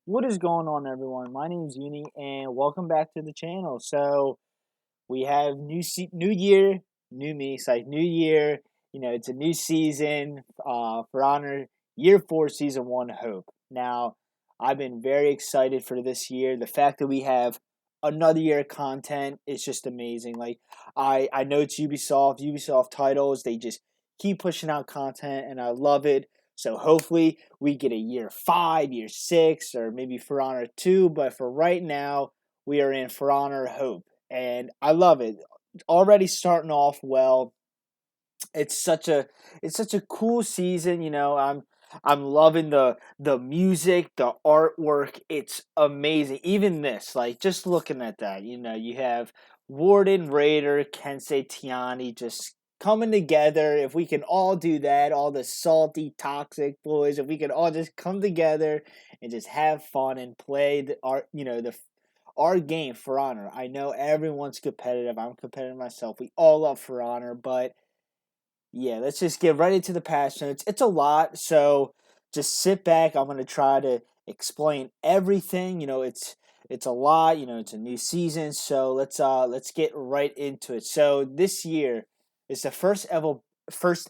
What is going on, everyone? My name is Uni, and welcome back to the channel. So we have new year, new me. It's like new year. It's a new season. For honor, year 4, season 1. Hope. Now, I've been very excited for this year. The fact that we have another year of content is just amazing. Like I know it's Ubisoft titles. They just keep pushing out content, and I love it. So hopefully we get a year 5, year 6, or maybe For Honor 2. But for right now, we are in For Honor Hope, and I love it. Already starting off well. It's such a cool season. I'm loving the music, the artwork. It's amazing. Even this, like just looking at that, you have Warden, Raider, Kensei, Tiani just coming together. If we can all do that, all the salty, toxic boys, if we can all just come together and just have fun and play our game For Honor. I know everyone's competitive. I'm competitive myself. We all love For Honor, but yeah, let's just get right into the passion. It's a lot, so just sit back. I'm gonna try to explain everything. It's a lot. It's a new season, so let's get right into it. So this year is the first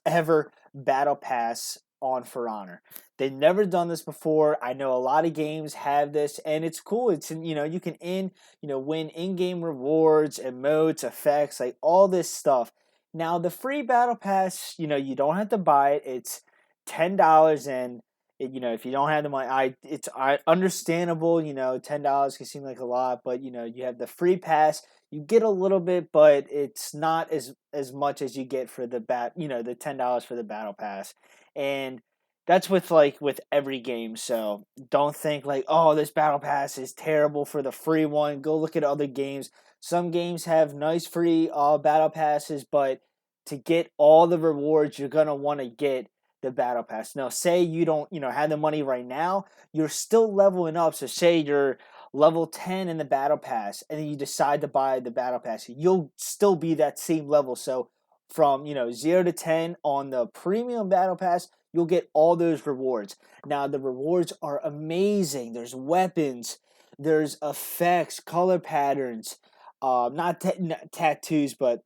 ever battle pass on For Honor. They've never done this before. I know a lot of games have this, and it's cool. You can win in-game rewards, emotes, effects, like all this stuff. Now the free battle pass, you don't have to buy it. It's $10, and if you don't have the money, it's understandable. $10 can seem like a lot, but you have the free pass. You get a little bit, but it's not as much as you get for the $10 for the battle pass, and that's with every game. So don't think like, oh, this battle pass is terrible for the free one. Go look at other games. Some games have nice free battle passes, but to get all the rewards, you're gonna want to get the battle pass. Now, say you don't, have the money right now, you're still leveling up. So, say you're level 10 in the battle pass, and then you decide to buy the battle pass, you'll still be that same level. So, from 0 to 10 on the premium battle pass, you'll get all those rewards. Now, the rewards are amazing. There's weapons, there's effects, color patterns, not tattoos, but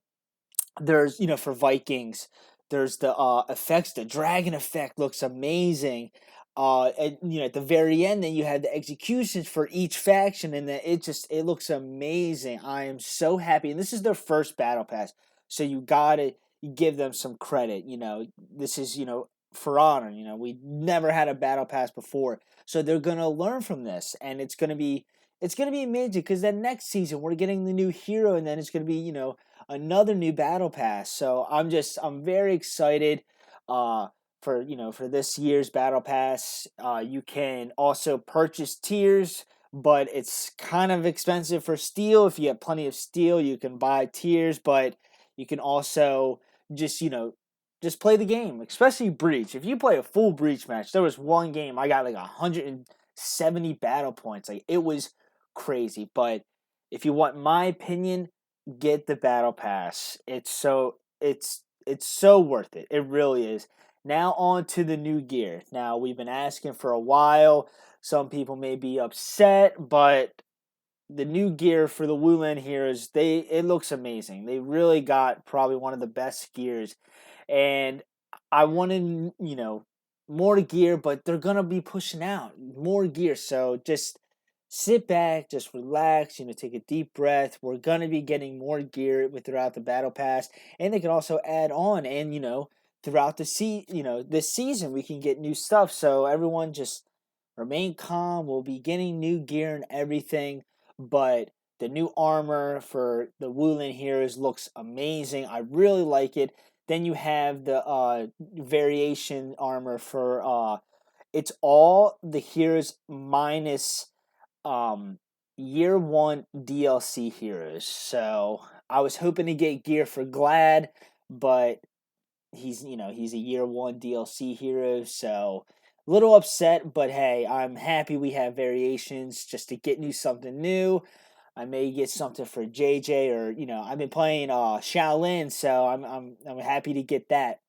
there's for Vikings, there's the effects. The dragon effect looks amazing. And at the very end, then you have the executions for each faction, and then it looks amazing. I am so happy, and this is their first battle pass, so you gotta give them some credit. This is For Honor. We never had a battle pass before, so they're gonna learn from this, and it's gonna be amazing because then next season we're getting the new hero, and then it's gonna be another new battle pass. So I'm very excited for this year's battle pass. You can also purchase tiers, but it's kind of expensive for steel. If you have plenty of steel, you can buy tiers, but you can also just just play the game, especially Breach. If you play a full Breach match, there was one game I got like 170 battle points. Like it was crazy. But if you want my opinion, get the battle pass. It's so worth it. It really is. Now on to the new gear. Now we've been asking for a while. Some people may be upset, but the new gear for the Wulan Heroes, it looks amazing. They really got probably one of the best gears, and I wanted more gear, but they're gonna be pushing out more gear. So just sit back, just relax, take a deep breath. We're gonna be getting more gear throughout the battle pass, and they can also add on, and throughout this season we can get new stuff. So everyone just remain calm. We'll be getting new gear and everything, but the new armor for the Wulan Heroes looks amazing. I really like it. Then you have the variation armor for it's all the heroes minus year 1 DLC heroes. So I was hoping to get gear for Glad, but he's a year 1 DLC hero, so a little upset, but hey, I'm happy we have variations just to get something new. I may get something for JJ, or I've been playing Shaolin, so I'm happy to get that.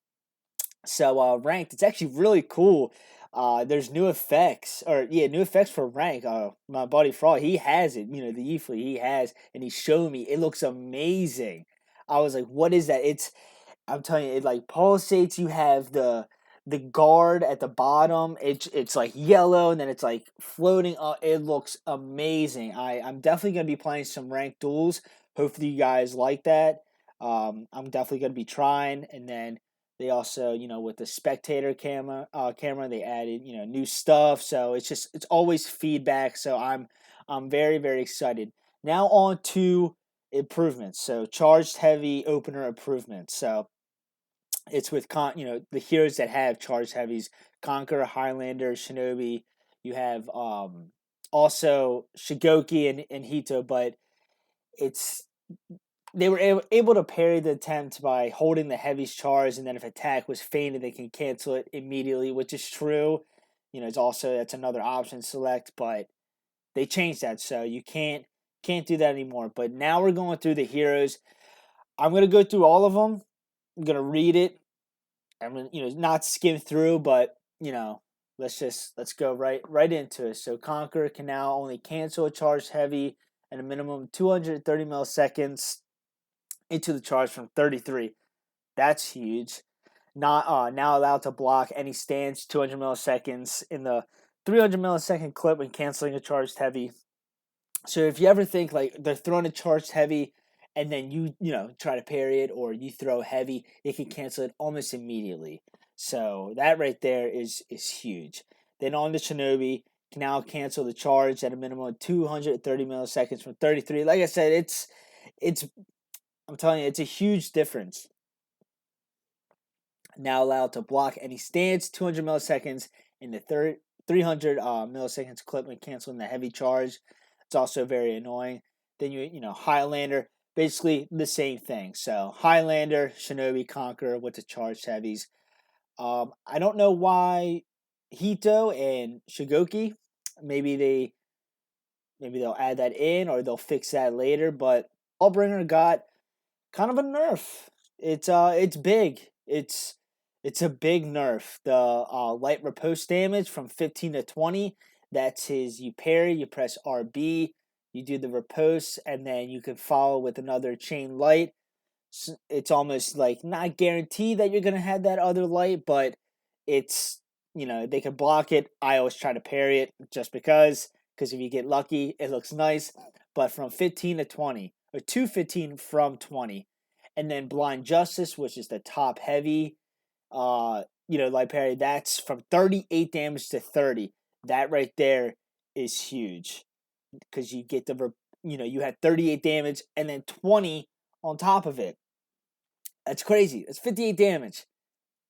So ranked, it's actually really cool. There's new effects, or yeah, new effects for rank. My buddy Fraud, he has it. You know, the E fleet he has, and he showed me. It looks amazing. I was like, "What is that?" I'm telling you, it like pulsates. You have the guard at the bottom. It's like yellow, and then it's like floating up. It looks amazing. I'm definitely gonna be playing some ranked duels. Hopefully, you guys like that. I'm definitely gonna be trying, and then they also, with the spectator camera, they added, new stuff. So it's always feedback. So I'm very very excited. Now on to improvements. So charged heavy opener improvements. So it's with the heroes that have charged heavies: Conqueror, Highlander, Shinobi. You have also Shigoki and Hito, but it's they were able to parry the attempt by holding the heavy's charge, and then if attack was fainted, they can cancel it immediately, which is true. It's also that's another option select, but they changed that, so you can't do that anymore. But now we're going through the heroes. I'm gonna go through all of them. I'm gonna read it. I'm gonna not skim through, but let's go right into it. So Conqueror can now only cancel a charged heavy at a minimum 230 milliseconds into the charge from 33. That's huge. Not now allowed to block any stance 200 milliseconds in the 300 millisecond clip when canceling a charged heavy. So if you ever think like they're throwing a charged heavy and then you try to parry it, or you throw heavy, it can cancel it almost immediately. So that right there is huge. Then on to Shinobi, can now cancel the charge at a minimum of 230 milliseconds from 33. Like I said, it's I'm telling you, it's a huge difference. Now allowed to block any stance 200 milliseconds in the 300 milliseconds clip when canceling the heavy charge. It's also very annoying. Then Highlander, basically the same thing. So Highlander, Shinobi, Conqueror with the charged heavies. I don't know why Hito and Shigoki. Maybe they'll add that in, or they'll fix that later. But Allbringer got kind of a nerf. It's big. It's a big nerf. The light riposte damage from 15 to 20. That's his. You parry, you press RB, you do the riposte, and then you can follow with another chain light. It's almost like not guaranteed that you're gonna have that other light, but it's they can block it. I always try to parry it just because if you get lucky, it looks nice. But from 15 to 20, or 215 from 20, and then Blind Justice, which is the top heavy, light parry. That's from 38 damage to 30. That right there is huge because you get you had 38 damage and then 20 on top of it. That's crazy. That's 58 damage.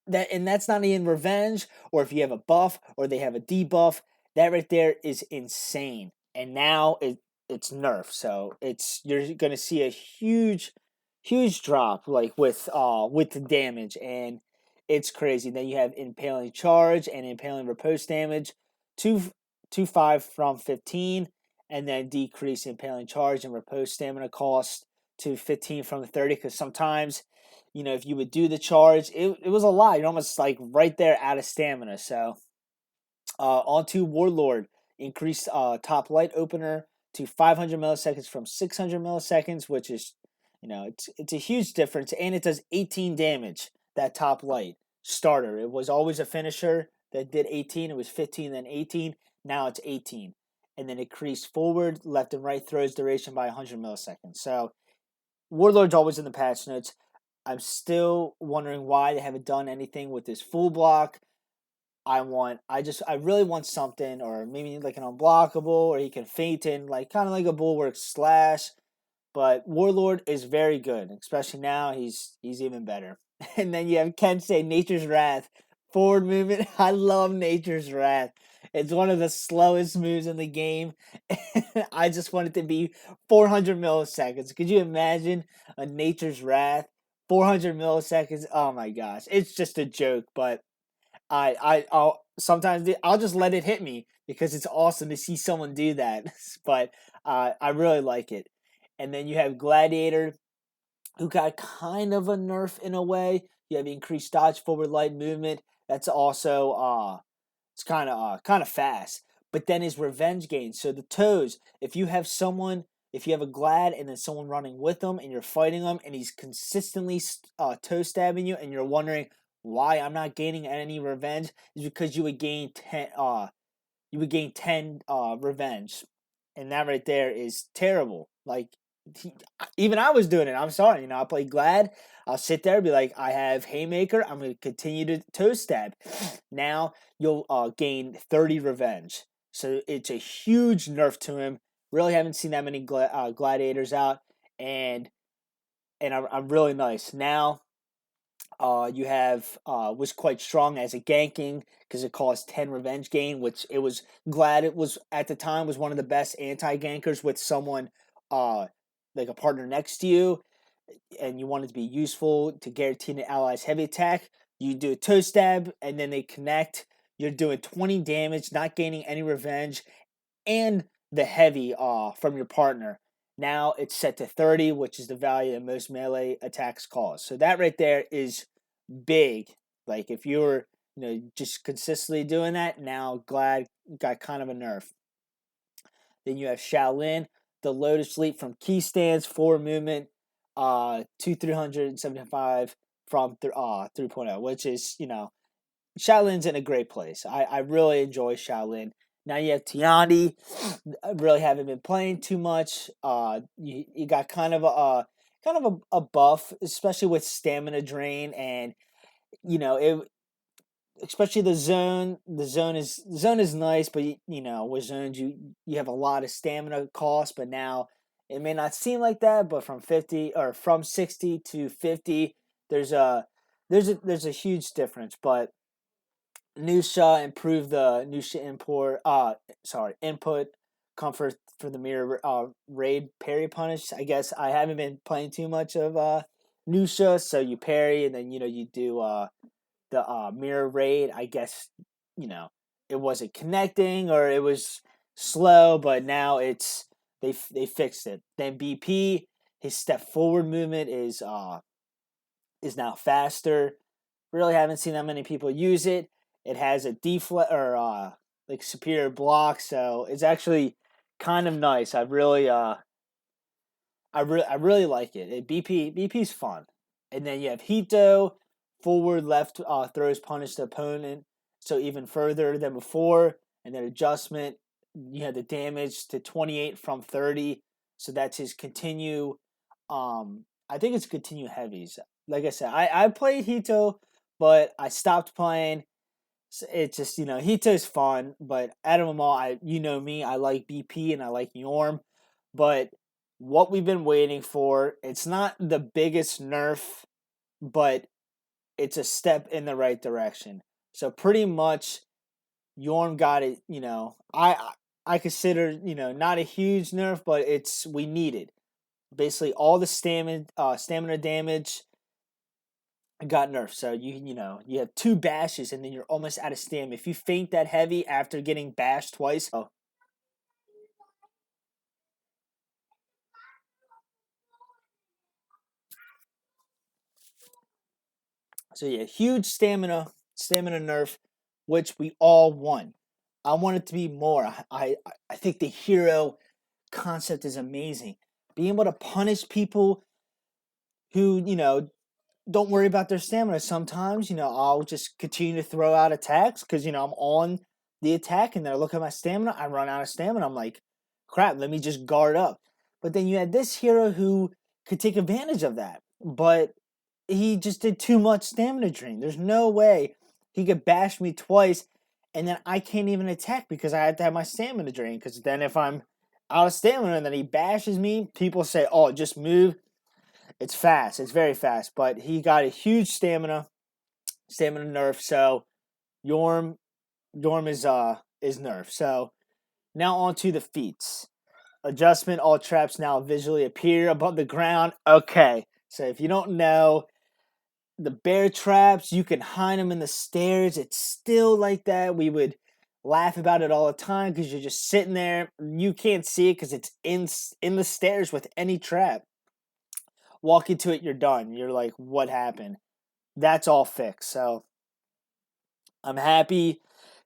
That's not even revenge, or if you have a buff or they have a debuff. That right there is insane. And now it's nerf, so you're gonna see a huge drop like with the damage, and it's crazy. Then you have impaling charge and impaling riposte damage, two 5 from 15, and then decrease impaling charge and riposte stamina cost to 15 from 30. Because sometimes, if you would do the charge, it was a lot. You're almost like right there out of stamina. So onto Warlord, increased top light opener to 500 milliseconds from 600 milliseconds, which is, it's a huge difference, and it does 18 damage. That top light starter, it was always a finisher that did 18. It was 15, then 18. Now it's 18, and then increased forward, left, and right throws duration by 100 milliseconds. So Warlord's always in the patch notes. I'm still wondering why they haven't done anything with this full block. I really want something, or maybe like an unblockable, or he can feint in, like kind of like a bulwark slash. But Warlord is very good, especially now. He's even better. And then you have Kensei, Nature's Wrath, forward movement. I love Nature's Wrath. It's one of the slowest moves in the game. I just want it to be 400 milliseconds. Could you imagine a Nature's Wrath 400 milliseconds? Oh my gosh, it's just a joke, but I'll sometimes I'll just let it hit me because it's awesome to see someone do that. But I really like it. And then you have Gladiator, who got kind of a nerf in a way. You have increased dodge, forward light movement. That's also It's kind of fast. But then his revenge gain. So the toes, if you have a glad and then someone running with him and you're fighting him and he's consistently toe stabbing you and you're wondering why I'm not gaining any revenge, is because you would gain 10 revenge. And that right there is terrible. Like, he, even I was doing it. I'm sorry. I play Glad. I'll sit there and be like, I have Haymaker. I'm going to continue to toe stab. Now you'll gain 30 revenge. So it's a huge nerf to him. Really haven't seen that many gladiators out. And I'm really nice. Now you have was quite strong as a ganking because it cost 10 revenge gain, which it was glad it was at the time was one of the best anti gankers with someone uh like a partner next to you, and you want it to be useful to guarantee an ally's heavy attack. You do a toe stab and then they connect. You're doing 20 damage, not gaining any revenge, and the heavy from your partner. Now it's set to 30, which is the value that most melee attacks cost. So that right there is big. Like if you were, just consistently doing that, now Glad got kind of a nerf. Then you have Shaolin, the Lotus Leap from key stands, forward movement, to 375 from 3.0, which is, Shaolin's in a great place. I really enjoy Shaolin. Now you have Tiandi. I really haven't been playing too much. You got kind of a buff, especially with stamina drain, and it, especially the zone. The zone is nice, but with zones you have a lot of stamina cost. But now it may not seem like that. But from 50 or from 60 to 50, there's a there's a huge difference. But Nusha improved the Nusha input comfort for the mirror raid parry punish. I guess I haven't been playing too much of Nusha, so you parry and then you do the mirror raid. I guess it wasn't connecting or it was slow, but now they fixed it. Then BP, his step forward movement is now faster. Really haven't seen that many people use it. It has a deflect or like superior block, so it's actually kind of nice. I really like it. BP's fun. And then you have Hito, forward left throws punish the opponent, so even further than before. And then adjustment, you have the damage to 28 from 30, so that's his continue. I think it's continue heavies. Like I said, I played Hito, but I stopped playing. It's just Hito's fun, but out of them all, me, I like BP and I like Yorm, but what we've been waiting for, it's not the biggest nerf, but it's a step in the right direction. So pretty much, Yorm got it. I consider not a huge nerf, but we need it. Basically, all the stamina damage got nerfed. So you have two bashes and then you're almost out of stamina. If you faint that heavy after getting bashed twice, so yeah, huge stamina nerf, which we all want. I want it to be more. I think the hero concept is amazing. Being able to punish people who don't worry about their stamina. Sometimes, I'll just continue to throw out attacks because, I'm on the attack and then I look at my stamina. I run out of stamina. I'm like, crap, let me just guard up. But then you had this hero who could take advantage of that. But he just did too much stamina drain. There's no way he could bash me twice and then I can't even attack because I have to have my stamina drain. Because then if I'm out of stamina and then he bashes me, people say, oh, just move. It's fast. It's very fast. But he got a huge stamina nerf. So Yorm is nerf. So now on to the feats. Adjustment, all traps now visually appear above the ground. Okay. So if you don't know, the bear traps, you can hide them in the stairs. It's still like that. We would laugh about it all the time because you're just sitting there. You can't see it because it's in the stairs with any trap. Walk into it, you're done. You're like, what happened? That's all fixed. So I'm happy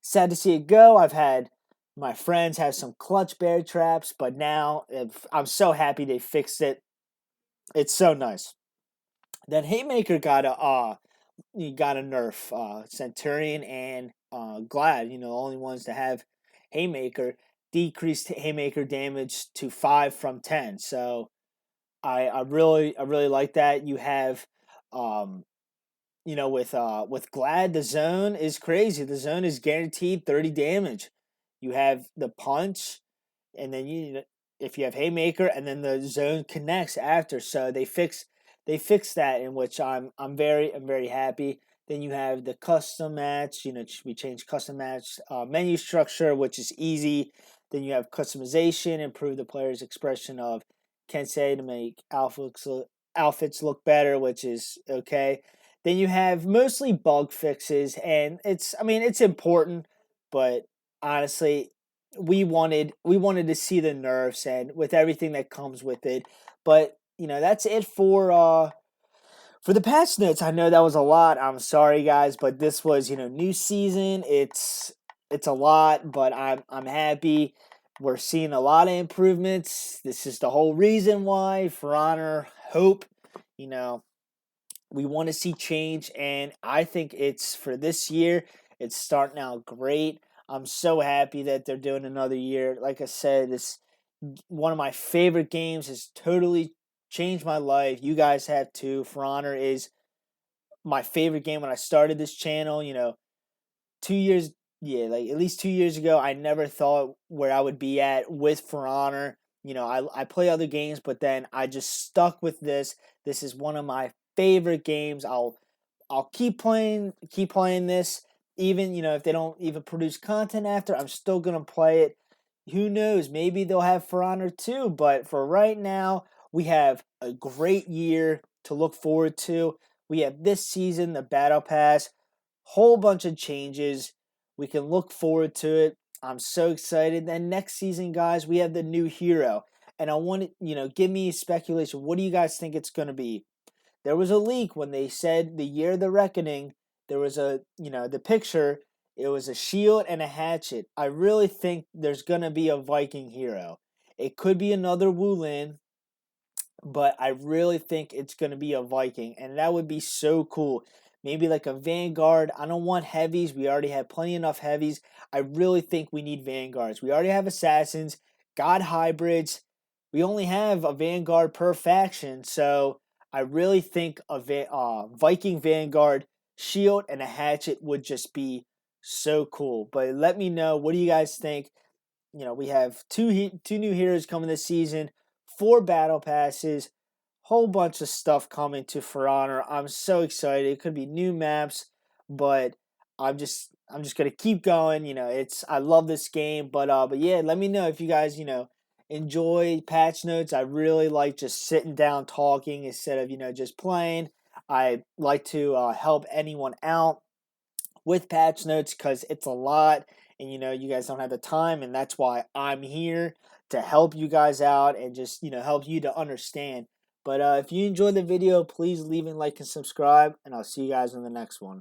sad to see it go. I've had my friends have some clutch bear traps, but now I'm so happy they fixed it. It's so nice. Then Haymaker got a nerf. Centurion and Glad, the only ones to have Haymaker, decreased Haymaker damage to 5 from 10. So I really like that. You have um, with Glad, the zone is crazy. The zone is guaranteed 30 damage. You have the punch, and then if you have Haymaker, and then the zone connects after. So they fix that, in which I'm very happy. Then you have the custom match. We changed custom match menu structure, which is easy. Then you have customization, improve the player's expression of Kensei to make outfits look better, which is okay. Then you have mostly bug fixes, and it's important, but honestly, we wanted to see the nerfs and with everything that comes with it. But that's it for the patch notes. I know that was a lot. I'm sorry guys, but this was new season. It's a lot, but I'm happy. We're seeing a lot of improvements. This is the whole reason why For Honor Hope, you know, we want to see change, and I think it's for this year. It's starting out great. I'm so happy that they're doing another year. Like I said, this one of my favorite games has totally changed my life. You guys have too. For Honor is my favorite game when I started this channel. 2 years, yeah, like at least 2 years ago, I never thought where I would be at with For Honor. I play other games, but then I just stuck with this. This is one of my favorite games. I'll keep playing this, even if they don't even produce content after. I'm still gonna play it. Who knows? Maybe they'll have For Honor too. But for right now, we have a great year to look forward to. We have this season, the Battle Pass, whole bunch of changes. We can look forward to it. I'm so excited. Then next season, guys, we have the new hero. And I want to, give me speculation. What do you guys think it's going to be? There was a leak when they said the year of the reckoning. There was the picture. It was a shield and a hatchet. I really think there's going to be a Viking hero. It could be another Wulin, but I really think it's going to be a Viking, and that would be so cool. Maybe like a Vanguard. I don't want heavies. We already have plenty enough heavies. I really think we need Vanguards. We already have Assassins, God Hybrids. We only have a Vanguard per faction, so I really think a Viking Vanguard shield and a hatchet would just be so cool. But let me know, what do you guys think? We have two new heroes coming this season, 4 battle passes, whole bunch of stuff coming to For Honor. I'm so excited. It could be new maps, but I'm just gonna keep going. I love this game, but yeah, let me know if you guys enjoy patch notes. I really like just sitting down talking instead of just playing. I like to help anyone out with patch notes because it's a lot, and you guys don't have the time, and that's why I'm here to help you guys out and just help you to understand. But if you enjoyed the video, please leave a like and subscribe, and I'll see you guys in the next one.